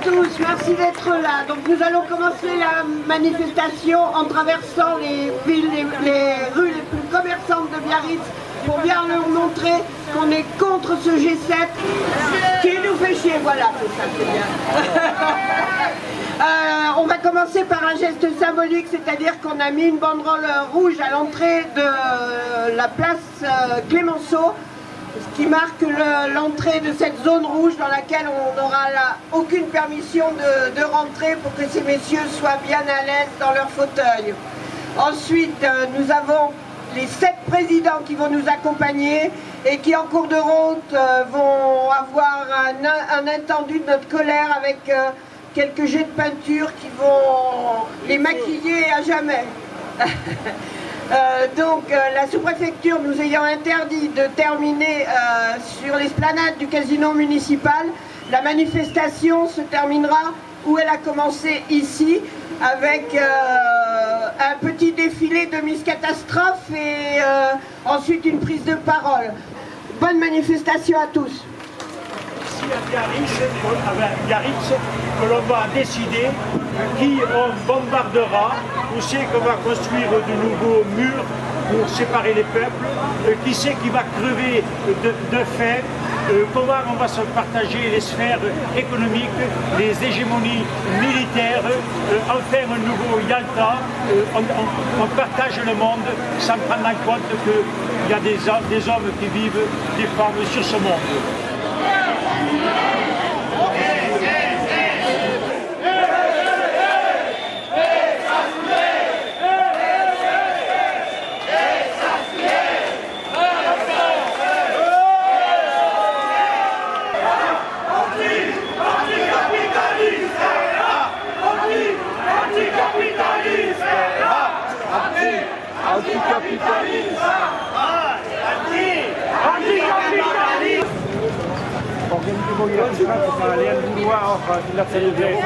tous, merci d'être là. Donc nous allons commencer la manifestation en traversant les villes, les rues les plus commerçantes de Biarritz pour bien leur montrer qu'on est contre ce G7 qui nous fait chier. Voilà, c'est ça, c'est bien. On va commencer par un geste symbolique, c'est-à-dire qu'on a mis une banderole rouge à l'entrée de la place Clémenceau, ce qui marque l'entrée de cette zone rouge dans laquelle on n'aura aucune permission de rentrer pour que ces messieurs soient bien à l'aise dans leur fauteuil. Ensuite, nous avons les 7 présidents qui vont nous accompagner et qui en cours de route vont avoir un intendu de notre colère avec quelques jets de peinture qui vont les maquiller à jamais. La sous-préfecture nous ayant interdit de terminer sur l'esplanade du casino municipal, la manifestation se terminera où elle a commencé ici, avec un petit défilé de Miss Catastrophe et ensuite une prise de parole. Bonne manifestation à tous. Ici à Biarritz, que l'on va décider qui on bombardera, où c'est qu'on va construire de nouveaux murs pour séparer les peuples, qui c'est qui va crever de faim, comment on va se partager les sphères économiques, les hégémonies militaires, en faire un nouveau Yalta, on partage le monde sans prendre en compte qu'il y a des hommes qui vivent, des femmes sur ce monde. Organisez-vous pour aller à vouloir la célébrer.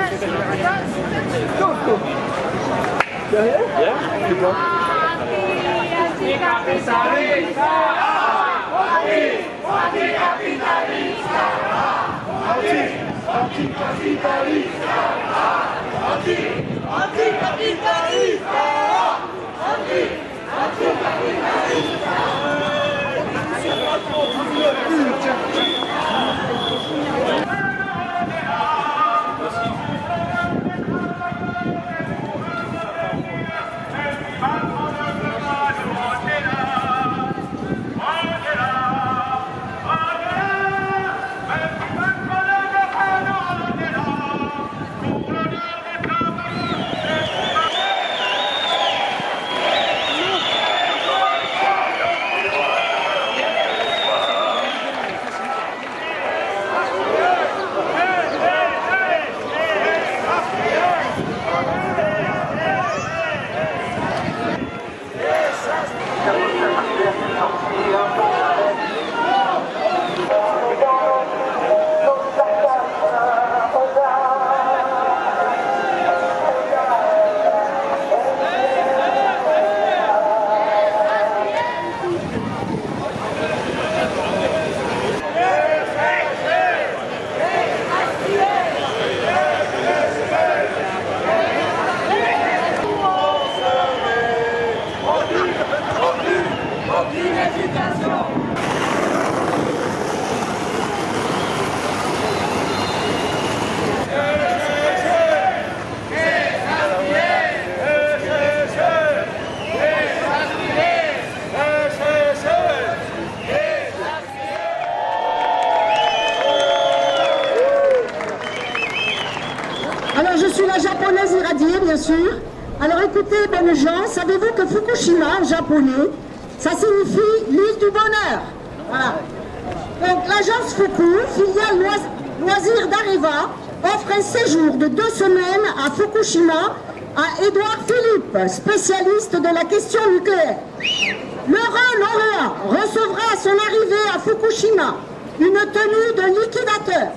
Alors je suis la japonaise irradiée, bien sûr. Alors écoutez, bonnes gens, savez-vous que Fukushima, en japonais, ça signifie l'île du bonheur. Voilà. Donc l'agence Fuku, filiale loisirs d'Areva, offre un séjour de 2 semaines à Fukushima à Édouard Philippe, spécialiste de la question nucléaire. L'heureux lauréat recevra à son arrivée à Fukushima une tenue de liquidateur.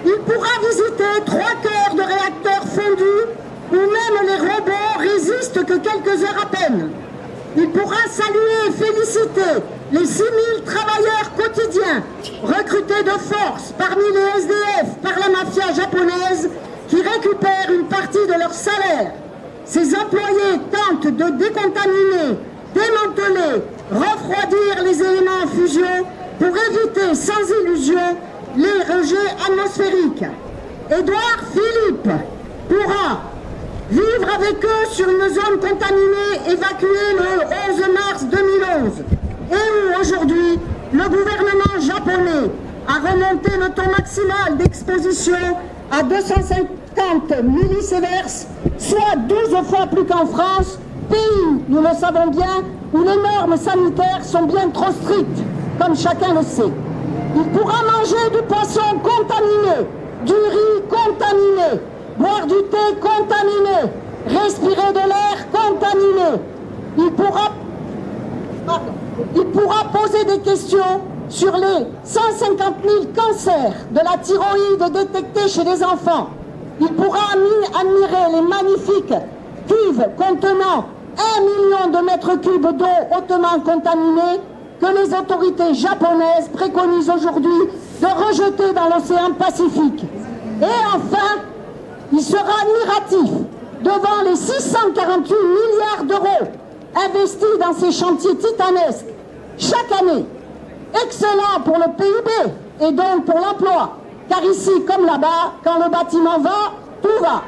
Il pourra visiter 3 cœurs de réacteurs fondus où même les robots résistent que quelques heures à peine. Il pourra saluer et féliciter les 6 000 travailleurs quotidiens recrutés de force parmi les SDF par la mafia japonaise qui récupèrent une partie de leur salaire. Ces employés tentent de décontaminer, démanteler, refroidir les éléments en fusion pour éviter sans illusion les rejets atmosphériques. Édouard Philippe pourra vivre avec eux sur une zone contaminée évacuée le 11 mars 2011 et où aujourd'hui le gouvernement japonais a remonté le taux maximal d'exposition à 250 millisieverts, soit 12 fois plus qu'en France, pays, nous le savons bien, où les normes sanitaires sont bien trop strictes, comme chacun le sait. Il pourra manger du poisson contaminé, du riz contaminé, boire du thé contaminé, respirer de l'air contaminé. Il pourra poser des questions sur les 150 000 cancers de la thyroïde détectés chez les enfants. Il pourra admirer les magnifiques cuves contenant 1 million de mètres cubes d'eau hautement contaminée que les autorités japonaises préconisent aujourd'hui de rejeter dans l'océan Pacifique. Et enfin, il sera admiratif devant les 648 milliards d'euros investis dans ces chantiers titanesques chaque année. Excellent pour le PIB et donc pour l'emploi, car ici comme là-bas, quand le bâtiment va, tout va.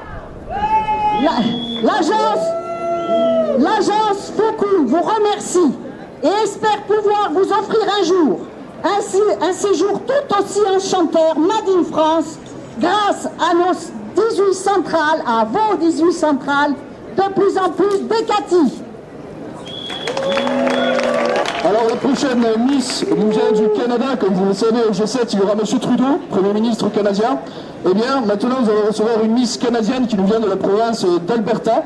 L'agence Foucault vous remercie et espère pouvoir vous offrir un jour un séjour tout aussi enchanteur, Made in France, grâce à nos 18 centrales, à vos 18 centrales, de plus en plus décatives. Alors la prochaine Miss nous vient du Canada, comme vous le savez au G7 il y aura M. Trudeau, Premier ministre canadien. Eh bien maintenant nous allons recevoir une Miss canadienne qui nous vient de la province d'Alberta.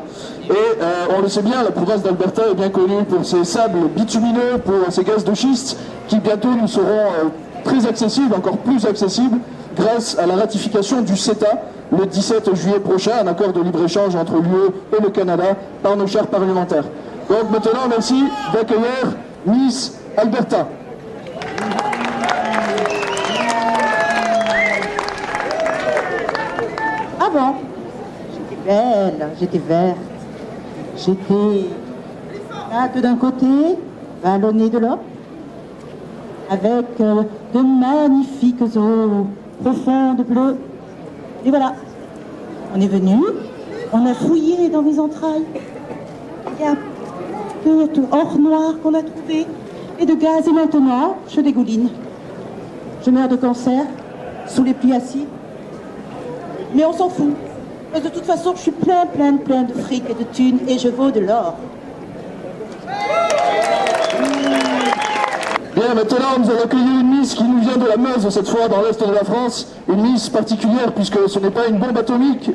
Et on le sait bien, la province d'Alberta est bien connue pour ses sables bitumineux, pour ses gaz de schiste, qui bientôt nous seront très accessibles, encore plus accessibles, grâce à la ratification du CETA le 17 juillet prochain, un accord de libre-échange entre l'UE et le Canada par nos chers parlementaires. Donc maintenant, merci d'accueillir Miss Alberta. Avant, j'étais belle, j'étais verte, j'étais plate d'un côté, vallonnée de l'autre, avec de magnifiques eaux profondes bleues. Et voilà, on est venu, on a fouillé dans mes entrailles. Il y a un peu de or noir qu'on a trouvé, et de gaz, et maintenant, je dégouline. Je meurs de cancer, sous les pluies acides. Mais on s'en fout. Parce que de toute façon, je suis plein de fric et de thunes, et je vaux de l'or. Bien, maintenant nous allons accueillir une Miss qui nous vient de la Meuse, cette fois dans l'est de la France. Une Miss particulière puisque ce n'est pas une bombe atomique,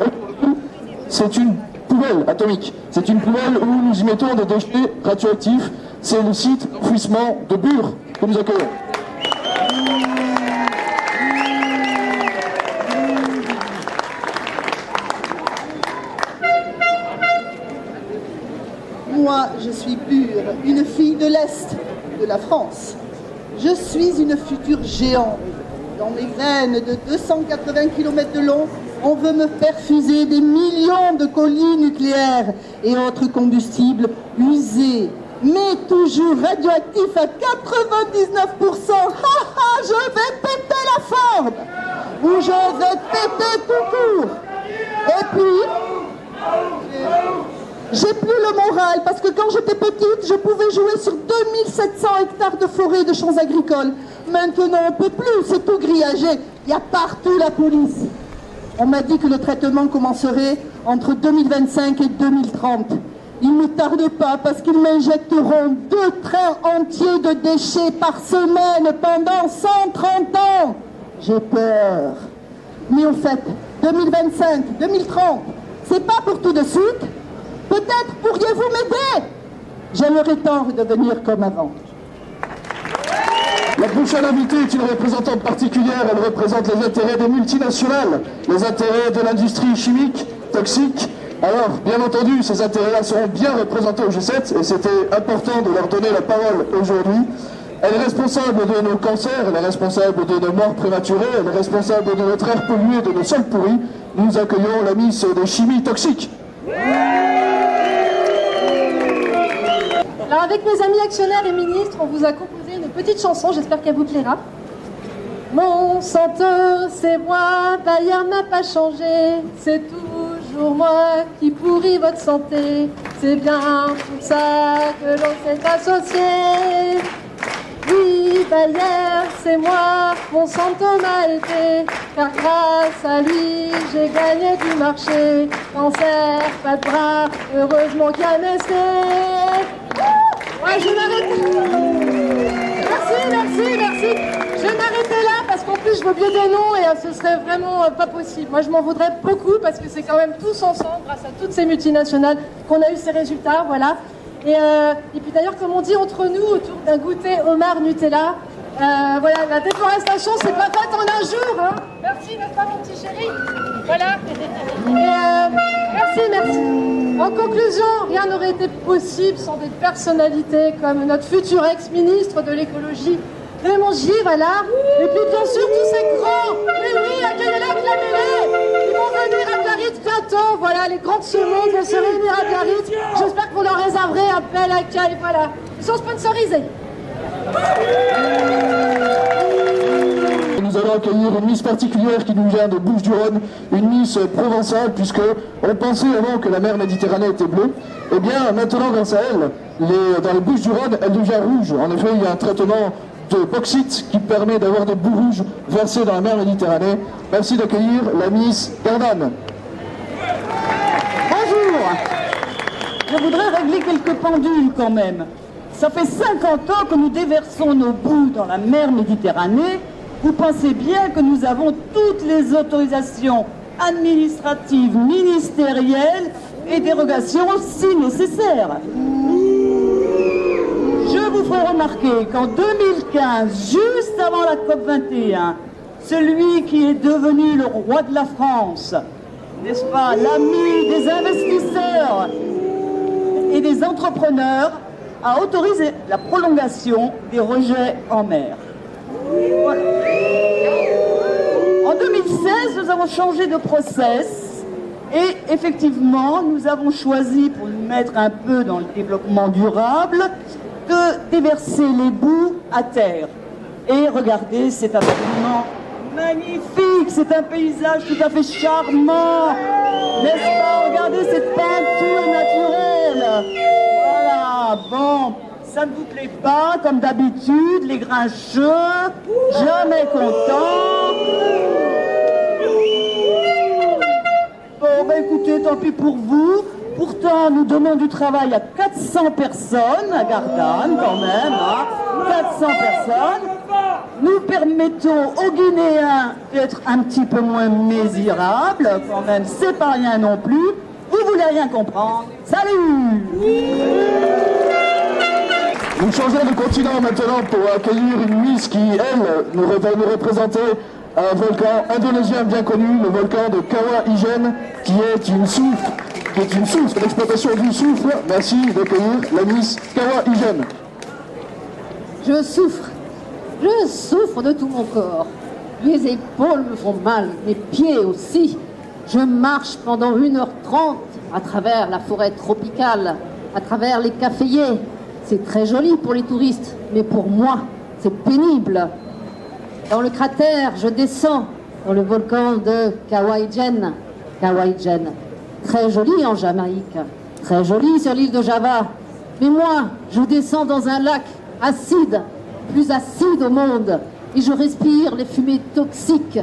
c'est une poubelle atomique. C'est une poubelle où nous y mettons des déchets radioactifs. C'est le site Fouissement de Bure que nous accueillons. Moi, je suis Bure, une fille de l'Est de la France. Je suis une future géante. Dans mes veines de 280 km de long, on veut me faire fuser des millions de colis nucléaires et autres combustibles usés, mais toujours radioactifs à 99%. Je vais péter la Ford, ou je vais péter tout court. Et puis, j'ai plus le moral, parce que quand j'étais petite, je pouvais jouer sur 2700 hectares de forêt et de champs agricoles. Maintenant, on ne peut plus, c'est tout grillagé. Il y a partout la police. On m'a dit que le traitement commencerait entre 2025 et 2030. Il ne tarde pas, parce qu'ils m'injecteront 2 trains entiers de déchets par semaine pendant 130 ans. J'ai peur. Mais en fait, 2025, 2030, c'est pas pour tout de suite. Peut-être pourriez-vous m'aider? J'aimerais tant redevenir comme avant. La prochaine invitée est une représentante particulière. Elle représente les intérêts des multinationales, les intérêts de l'industrie chimique, toxique. Alors, bien entendu, ces intérêts-là seront bien représentés au G7 et c'était important de leur donner la parole aujourd'hui. Elle est responsable de nos cancers, elle est responsable de nos morts prématurées, elle est responsable de notre air pollué, de nos sols pourris. Nous accueillons la Miss des chimies toxiques. Alors avec mes amis actionnaires et ministres, on vous a composé une petite chanson, j'espère qu'elle vous plaira. Monsanto, c'est moi, Bayer n'a pas changé, c'est toujours moi qui pourris votre santé. C'est bien pour ça que l'on s'est associé. Oui, Bayer, c'est moi, Monsanto m'a aidé, car grâce à lui, j'ai gagné du marché. Cancer, pas de bras, heureusement qu'il y a un essai. Ouais, je m'arrête. Merci. Je vais m'arrêter là parce qu'en plus je veux bien des noms et ce serait vraiment pas possible. Moi je m'en voudrais beaucoup parce que c'est quand même tous ensemble, grâce à toutes ces multinationales, qu'on a eu ces résultats, voilà. Et puis d'ailleurs, comme on dit entre nous, autour d'un goûter homard Nutella, voilà, la déforestation c'est pas faite en un jour, hein. Merci, n'est-ce pas mon petit chéri? Voilà. Merci. En conclusion, rien n'aurait été possible sans des personnalités comme notre futur ex-ministre de l'écologie, Raymond J, voilà. Et puis bien sûr tous ces grands, mais oui, accueillez-les, acclamez-les. Ils vont venir à Biarritz bientôt, voilà, les grands de ce monde vont se réunir à Biarritz. J'espère qu'on leur réserverait un bel accueil, voilà. Ils sont sponsorisés. Nous allons accueillir une Miss particulière qui nous vient de Bouches-du-Rhône, une Miss provençale, puisque on pensait avant que la mer Méditerranée était bleue. Eh bien, maintenant, grâce à elle, dans les Bouches-du-Rhône, elle devient rouge. En effet, il y a un traitement de bauxite qui permet d'avoir des boues rouges versées dans la mer Méditerranée. Merci d'accueillir la Miss Bernane. Bonjour. Je voudrais régler quelques pendules quand même. Ça fait 50 ans que nous déversons nos boues dans la mer Méditerranée. Vous pensez bien que nous avons toutes les autorisations administratives, ministérielles et dérogations si nécessaires. Je vous ferai remarquer qu'en 2015, juste avant la COP21, celui qui est devenu le roi de la France, n'est-ce pas, l'ami des investisseurs et des entrepreneurs, a autorisé la prolongation des rejets en mer. Voilà. En 2016, nous avons changé de process et effectivement, nous avons choisi, pour nous mettre un peu dans le développement durable, de déverser les boues à terre. Et regardez, c'est absolument magnifique, c'est un paysage tout à fait charmant, n'est-ce pas? Regardez cette peinture naturelle. Voilà, bon, ça ne vous plaît pas, comme d'habitude, les grincheux, jamais contents. Bon, ben écoutez, tant pis pour vous. Pourtant, nous donnons du travail à 400 personnes, à Gardanne quand même, hein, 400 personnes. Nous permettons aux Guinéens d'être un petit peu moins misérables, quand même, c'est pas rien non plus. Vous voulez rien comprendre? Salut! Nous changeons de continent maintenant pour accueillir une Miss qui, elle, va nous représenter un volcan indonésien bien connu, le volcan de Kawah Ijen, qui est une soufre, l'exploitation du soufre. Merci d'accueillir la Miss Kawah Ijen. Je souffre de tout mon corps. Les épaules me font mal, mes pieds aussi. Je marche pendant 1h30 à travers la forêt tropicale, à travers les caféiers. C'est très joli pour les touristes, mais pour moi, c'est pénible. Dans le cratère, je descends dans le volcan de Kawah Ijen. Très joli en Jamaïque, très joli sur l'île de Java. Mais moi, je descends dans un lac acide, plus acide au monde, et je respire les fumées toxiques.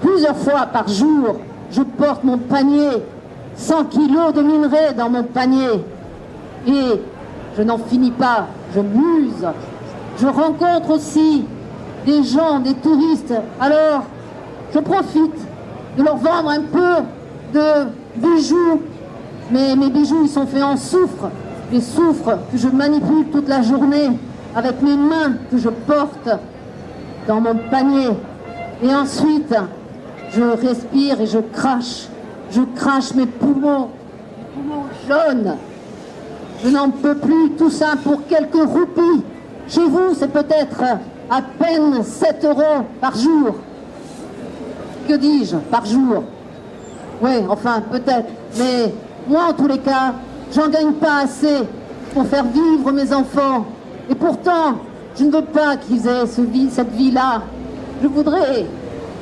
Plusieurs fois par jour, je porte mon panier, 100 kilos de minerais dans mon panier. Et je n'en finis pas, je m'use. Je rencontre aussi des gens, des touristes. Alors, je profite de leur vendre un peu de bijoux. Mais mes bijoux, ils sont faits en soufre. Des soufres que je manipule toute la journée avec mes mains que je porte dans mon panier. Et ensuite, je respire et je crache. Je crache mes poumons jaunes. Je n'en peux plus, tout ça pour quelques roupies. Chez vous, c'est peut-être à peine 7 € par jour. Que dis-je, par jour? Oui, enfin, peut-être. Mais moi, en tous les cas, j'en gagne pas assez pour faire vivre mes enfants. Et pourtant, je ne veux pas qu'ils aient cette vie-là. Je voudrais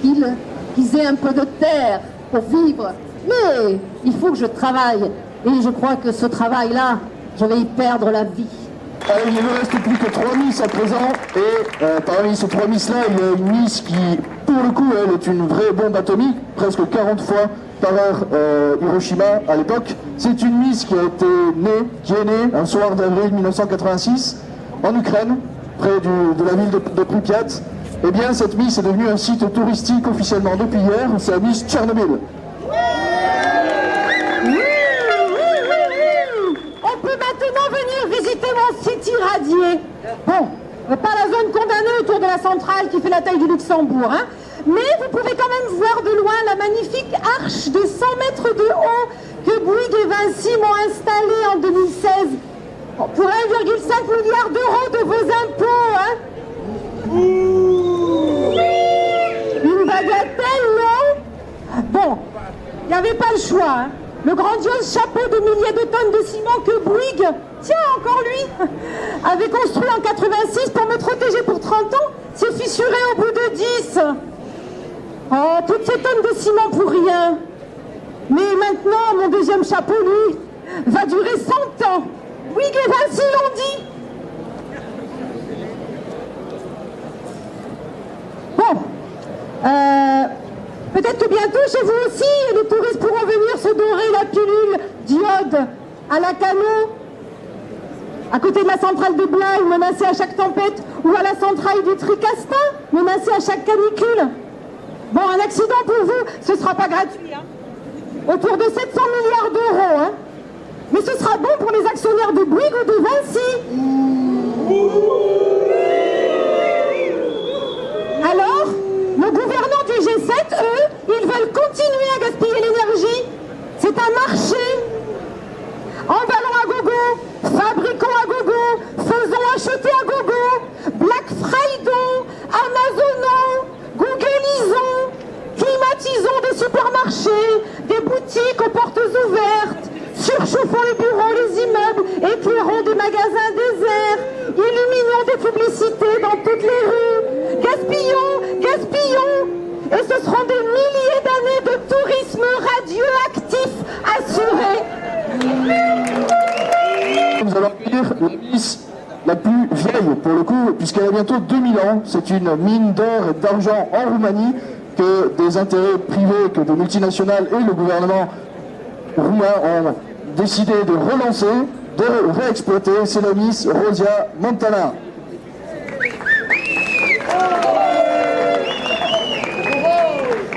qu'ils aient un peu de terre pour vivre. Mais il faut que je travaille. Et je crois que ce travail-là, je vais y perdre la vie. Il ne me reste plus que 3 Miss à présent, et parmi ces 3 Miss-là, il y a une Miss qui, pour le coup, elle est une vraie bombe atomique, presque 40 fois par heure Hiroshima à l'époque. C'est une Miss qui est née un soir d'avril 1986 en Ukraine, près de la ville de Pripyat. Eh bien, cette Miss est devenue un site touristique officiellement depuis hier, c'est la Miss Tchernobyl. Visiter mon site irradié. Bon, pas la zone condamnée autour de la centrale qui fait la taille du Luxembourg, hein. Mais vous pouvez quand même voir de loin la magnifique arche de 100 mètres de haut que Bouygues et Vinci m'ont installée en 2016 pour 1,5 milliard d'euros de vos impôts, hein. Une bagatelle, non? Bon, il n'y avait pas le choix, hein. Le grandiose chapeau de milliers de tonnes de ciment que Bouygues, tiens, encore lui, avait construit en 86 pour me protéger pour 30 ans, s'est fissuré au bout de 10. Oh, toutes ces tonnes de ciment pour rien. Mais maintenant, mon deuxième chapeau, lui, va durer 100 ans. Bouygues et Vinci l'ont dit. Bon, peut-être que bientôt, chez vous aussi, les touristes pourront venir se dorer la pilule d'iode à la Cano, à côté de la centrale de Blaye, menacée à chaque tempête, ou à la centrale du Tricastin, menacée à chaque canicule. Bon, un accident pour vous, ce ne sera pas gratuit, hein. Autour de 700 milliards d'euros, hein. Mais ce sera bon pour les actionnaires de Bouygues ou de Vinci. Alors, nos gouvernants du G7, eux, ils veulent continuer à gaspiller l'énergie. C'est un marché. Emballons à gogo, fabriquons à gogo, faisons acheter à gogo, Black Friday, Amazonons, Googleisons, climatisons des supermarchés, des boutiques aux portes ouvertes, surchauffons les bureaux, les immeubles, éclairons des magasins déserts, illuminons des publicités dans toutes les rues, gaspillons, gaspillons, et ce seront des milliers d'années de tourisme radioactif assuré. Nous allons accueillir la Miss la plus vieille pour le coup, puisqu'elle a bientôt 2000 ans. C'est une mine d'or et d'argent en Roumanie que des intérêts privés, que des multinationales et le gouvernement roumain ont décidé de relancer, de réexploiter. C'est la Miss Rosia Montana.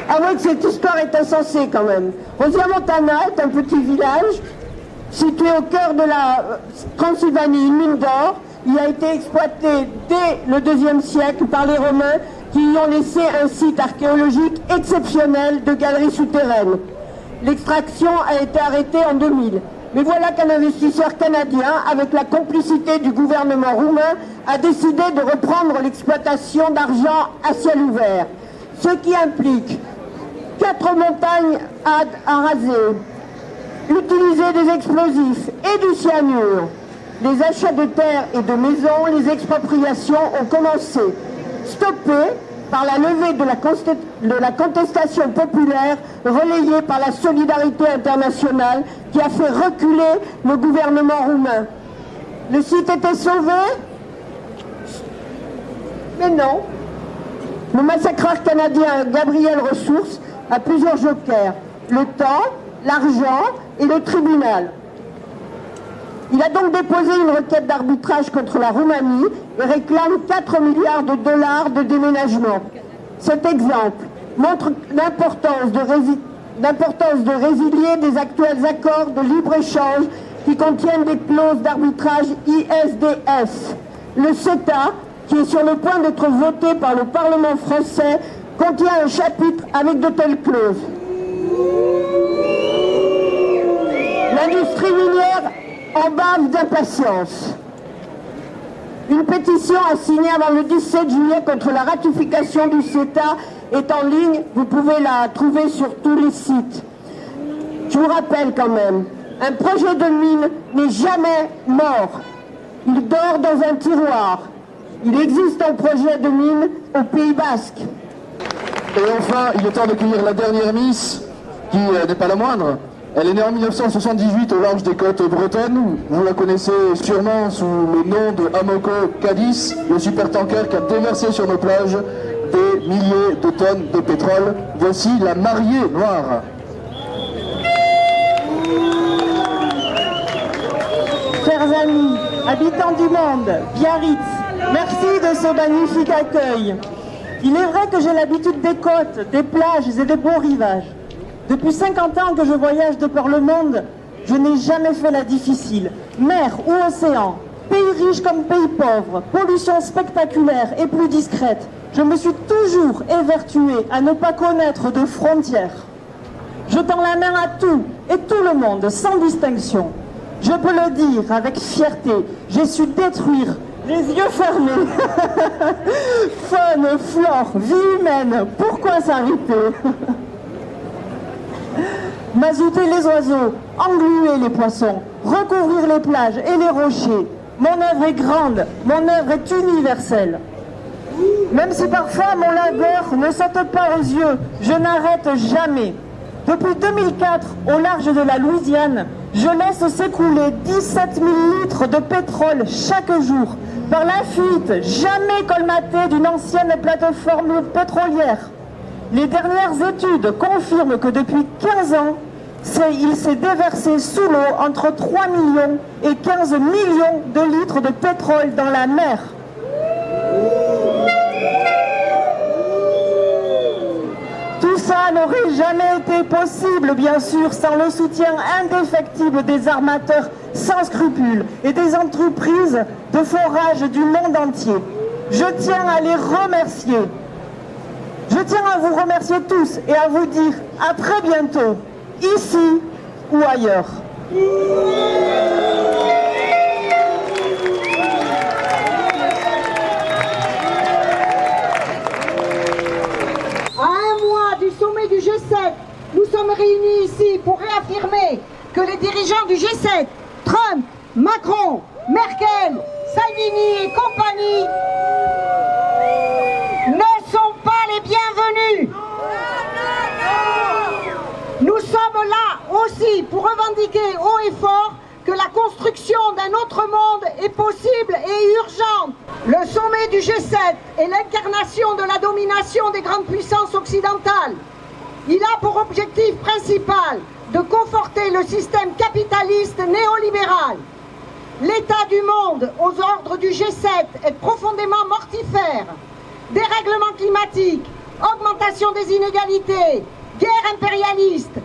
Avec cette histoire est insensée quand même. Rosia Montana est un petit village situé au cœur de la Transylvanie, une mine d'or. Il a été exploité dès le IIe siècle par les Romains qui y ont laissé un site archéologique exceptionnel de galeries souterraines. L'extraction a été arrêtée en 2000. Mais voilà qu'un investisseur canadien, avec la complicité du gouvernement roumain, a décidé de reprendre l'exploitation d'argent à ciel ouvert. Ce qui implique 4 montagnes à raser, utiliser des explosifs et du cyanure. Les achats de terres et de maisons, les expropriations ont commencé, stoppées par la levée de la contestation populaire relayée par la solidarité internationale qui a fait reculer le gouvernement roumain. Le site était sauvé? Mais non. Le massacreur canadien Gabriel Ressources a plusieurs jokers, le temps, l'argent et le tribunal. Il a donc déposé une requête d'arbitrage contre la Roumanie et réclame 4 milliards de dollars de déménagement. Cet exemple montre l'importance de résilier des actuels accords de libre-échange qui contiennent des clauses d'arbitrage ISDS. Le CETA, qui est sur le point d'être voté par le Parlement français, contient un chapitre avec de telles clauses. L'industrie minière en bave d'impatience. Une pétition à signer avant le 17 juillet contre la ratification du CETA est en ligne. Vous pouvez la trouver sur tous les sites. Je vous rappelle quand même, un projet de mine n'est jamais mort. Il dort dans un tiroir. Il existe un projet de mine au Pays Basque. Et enfin, il est temps d'accueillir la dernière Miss, qui n'est pas la moindre. Elle est née en 1978 au large des côtes bretonnes. Vous la connaissez sûrement sous le nom de Amoco Cadiz, le supertanker qui a déversé sur nos plages des milliers de tonnes de pétrole. Voici la mariée noire. Chers amis, habitants du monde, Biarritz, merci de ce magnifique accueil. Il est vrai que j'ai l'habitude des côtes, des plages et des beaux rivages. Depuis 50 ans que je voyage de par le monde, je n'ai jamais fait la difficile. Mer ou océan, pays riche comme pays pauvre, pollution spectaculaire et plus discrète, je me suis toujours évertuée à ne pas connaître de frontières. Je tends la main à tout et tout le monde, sans distinction. Je peux le dire avec fierté, j'ai su détruire les yeux fermés. Faune, flore, vie humaine, pourquoi s'arrêter? Mazouter les oiseaux, engluer les poissons, recouvrir les plages et les rochers. Mon œuvre est grande, mon œuvre est universelle. Même si parfois mon labeur ne saute pas aux yeux, je n'arrête jamais. Depuis 2004, au large de la Louisiane, je laisse s'écouler 17 000 litres de pétrole chaque jour par la fuite jamais colmatée d'une ancienne plateforme pétrolière. Les dernières études confirment que depuis 15 ans, il s'est déversé sous l'eau entre 3 millions et 15 millions de litres de pétrole dans la mer. Tout ça n'aurait jamais été possible, bien sûr, sans le soutien indéfectible des armateurs sans scrupules et des entreprises de forage du monde entier. Je tiens à les remercier. Je tiens à vous remercier tous et à vous dire à très bientôt, ici ou ailleurs. À un mois du sommet du G7, nous sommes réunis ici pour réaffirmer que les dirigeants du G7, Trump, Macron, Merkel, Salvini et compagnie, ne sont pas les bienvenus. Nous sommes là aussi pour revendiquer haut et fort que la construction d'un autre monde est possible et urgente. Le sommet du G7 est l'incarnation de la domination des grandes puissances occidentales. Il a pour objectif principal de conforter le système capitaliste néolibéral. L'état du monde aux ordres du G7 est profondément mortifère. Dérèglement climatique, augmentation des inégalités, guerre impérialiste,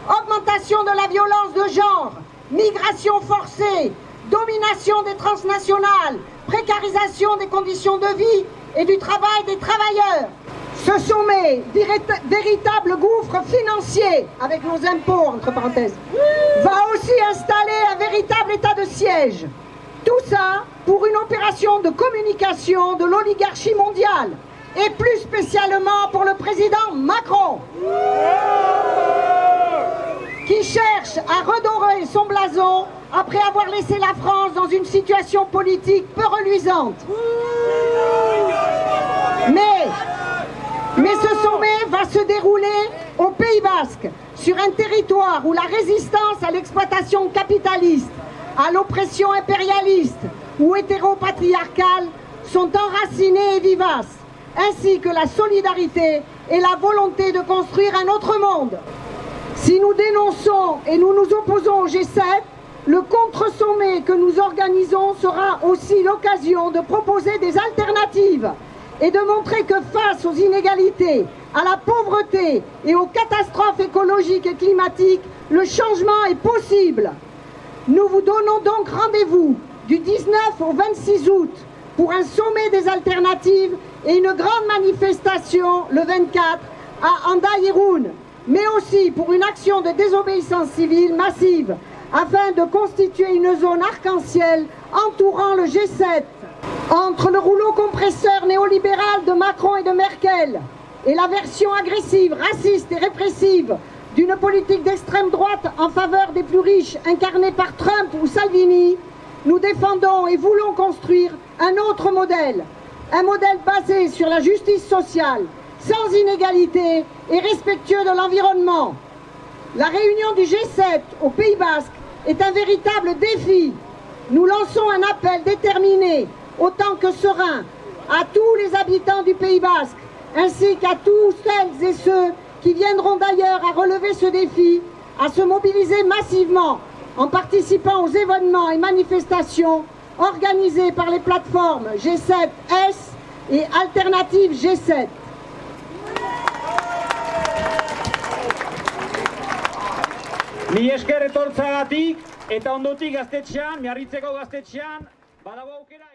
augmentation de la violence de genre, migration forcée, domination des transnationales, précarisation des conditions de vie et du travail des travailleurs. Ce sommet, véritable gouffre financier, avec nos impôts entre parenthèses, va aussi installer un véritable état de siège. Tout ça pour une opération de communication de l'oligarchie mondiale, et plus spécialement pour le président Macron, qui cherche à redorer son blason après avoir laissé la France dans une situation politique peu reluisante. Mais ce sommet va se dérouler au Pays Basque, sur un territoire où la résistance à l'exploitation capitaliste, à l'oppression impérialiste ou hétéropatriarcale sont enracinées et vivaces, ainsi que la solidarité et la volonté de construire un autre monde. Si nous dénonçons et nous nous opposons au G7, le contre-sommet que nous organisons sera aussi l'occasion de proposer des alternatives et de montrer que face aux inégalités, à la pauvreté et aux catastrophes écologiques et climatiques, le changement est possible. Nous vous donnons donc rendez-vous du 19 au 26 août pour un sommet des alternatives et une grande manifestation le 24 à Andaïroun, mais aussi pour une action de désobéissance civile massive afin de constituer une zone arc-en-ciel entourant le G7. Entre le rouleau compresseur néolibéral de Macron et de Merkel et la version agressive, raciste et répressive d'une politique d'extrême droite en faveur des plus riches incarnée par Trump ou Salvini, nous défendons et voulons construire un autre modèle. Un modèle basé sur la justice sociale, sans inégalité et respectueux de l'environnement. La réunion du G7 au Pays Basque est un véritable défi. Nous lançons un appel déterminé, autant que serein, à tous les habitants du Pays Basque, ainsi qu'à tous celles et ceux qui viendront d'ailleurs à relever ce défi, à se mobiliser massivement en participant aux événements et manifestations organisés par les plateformes G7S et Alternative G7. Mila esker etortzagatik eta ondotik gaztetxean, Miarritzeko gaztetxean, badago aukera...